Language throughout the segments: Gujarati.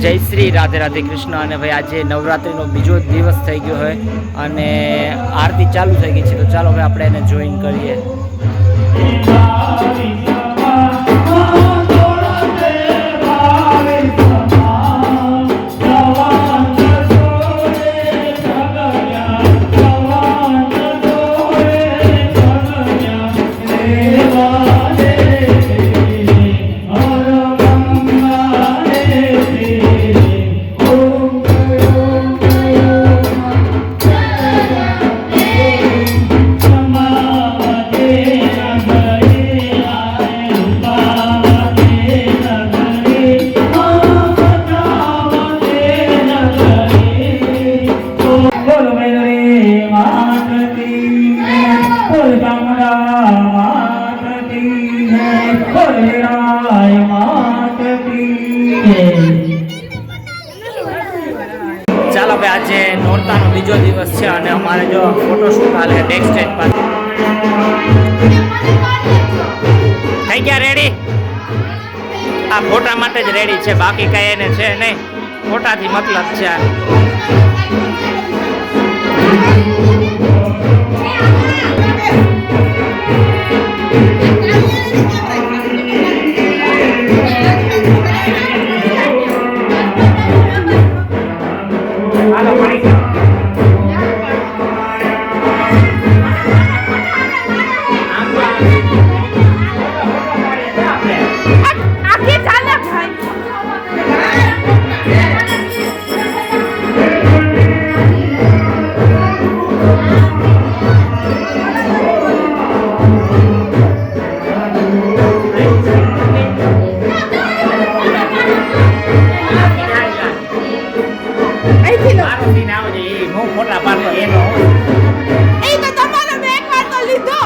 જય શ્રી રાધે રાધે કૃષ્ણ. અને ભાઈ આજે નવરાત્રિનો બીજો દિવસ થઈ ગયો હોય અને આરતી ચાલુ થઈ ગઈ છે, તો ચાલો ભાઈ આપણે એને જોઈન કરીએ. ચાલો ભાઈ આજે નોરતાનો બીજો દિવસ છે અને અમારે જો ફોટોશૂટ હાલે ડેક સ્ટેજ પર. થઈ ગયા રેડી? આ ફોટા માટે જ રેડી છે, બાકી કઈ એને છે નહીં, ફોટાથી મતલબ છે. ફોટા પાડતો એનો એ તો તમારો મેં એકવાર તો લીધો.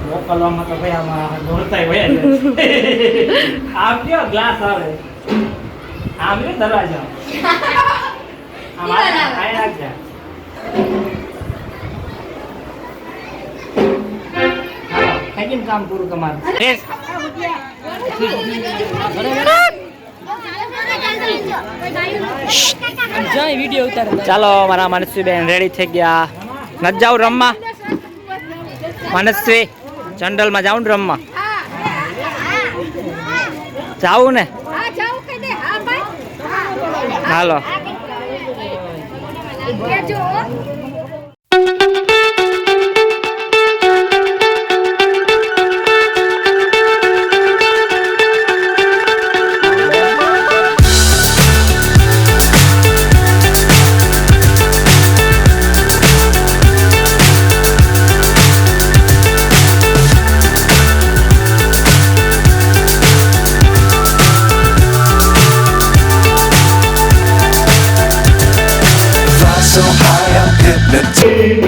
મોકલવામાં તો ભાઈ આમાં દોડતા હોય આમ કયો ગ્લાસ આવે આમ ને દરવાજા આમ આ રાખજા ગયું કામ પૂરું તમારું. ચાલો મારા મનસ્વીબેન રેડી થઈ ગયા. નથી જાઉં રમવા મનસ્વી? ચંડલમાં જાઉં ને રમવા? જાવું ને? હાલો. So high, I'm hypnotized.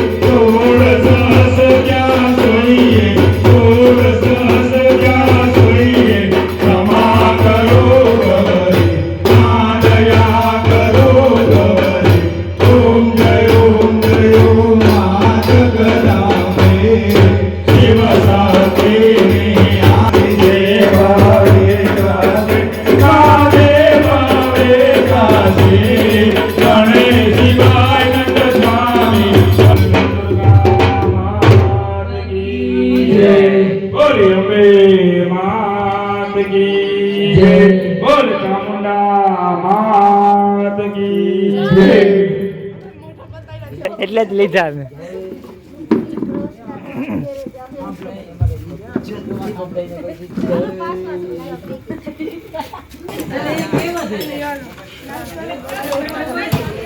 એટલે જ લીધા મેં.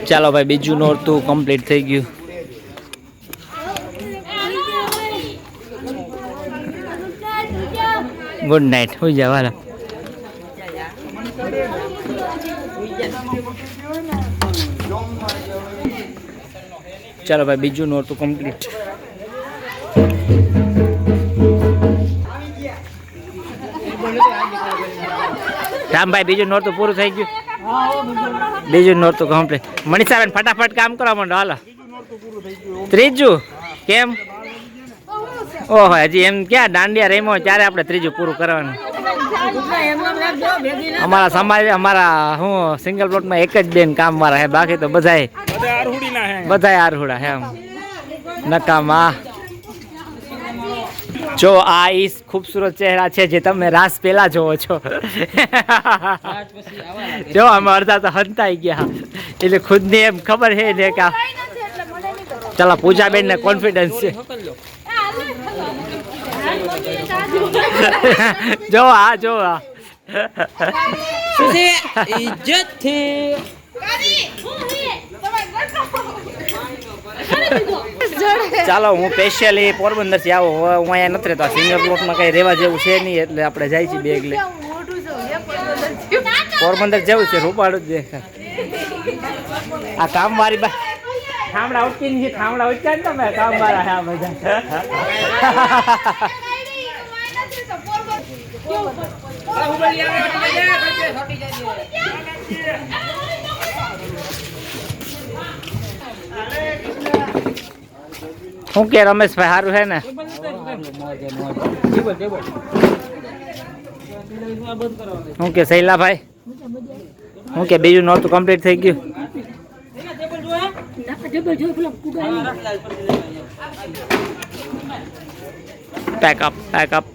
ચાલો ભાઈ, બીજું નોરતું કમ્પ્લીટ થઈ ગયું. Good night. હોઈ જાવ હાલો. ચાલો ભાઈ, બીજું નોરતું કમ્પ્લીટ. રામભાઈ, બીજું નોરતું પૂરું થઈ ગયું. બીજું નોરતું કમ્પ્લીટ. મનીષાબેન ફટાફટ કામ કરવા માંડો હાલો. ત્રીજું કેમ? ઓહો, હજી એમ ક્યાં દાંડિયા રેમો ત્યારે આપણે ત્રીજું પૂરું કરવાનું. અમારા સમાજ, અમારા હું સિંગલ પ્લોટમાં એક જ બેન કામ વાળા હે, બાકી તો બધાય આરહુડા હે. એમ નકામા. જો આ ઈ ખૂબસૂરત ચહેરા છે જે તમે રાસ પેલા જોવો છો. જો અમે અડધા તો હંતાઈ ગયા, એટલે ખુદને એમ ખબર છે ને કે ચાલો પૂજાબેન ને કોન્ફિડન્સ છે. જો આ જો આ ચાલો, હું સ્પેશિયલી પોરબંદર થી આવો. હું અહીંયા નથી રહેતો. સિંગલ પ્લોટમાં કઈ રહેવા જેવું છે નહીં, એટલે આપણે જાય છીએ બેગ લઈ. પોરબંદર જેવું છે, રૂપાળું જ દેખાય. આ કામ વાળી બા થાંભળા ઉચકીને છે, થાંભળા ઉચક્યા ને તમે કામ વાળા હે આ બધા. શું કે રમેશભાઈ, સારું છે ને? શું કે શૈલાભાઈ, શું કે બીજું નોરતું કમ્પ્લીટ થઈ ગયું? Pack up.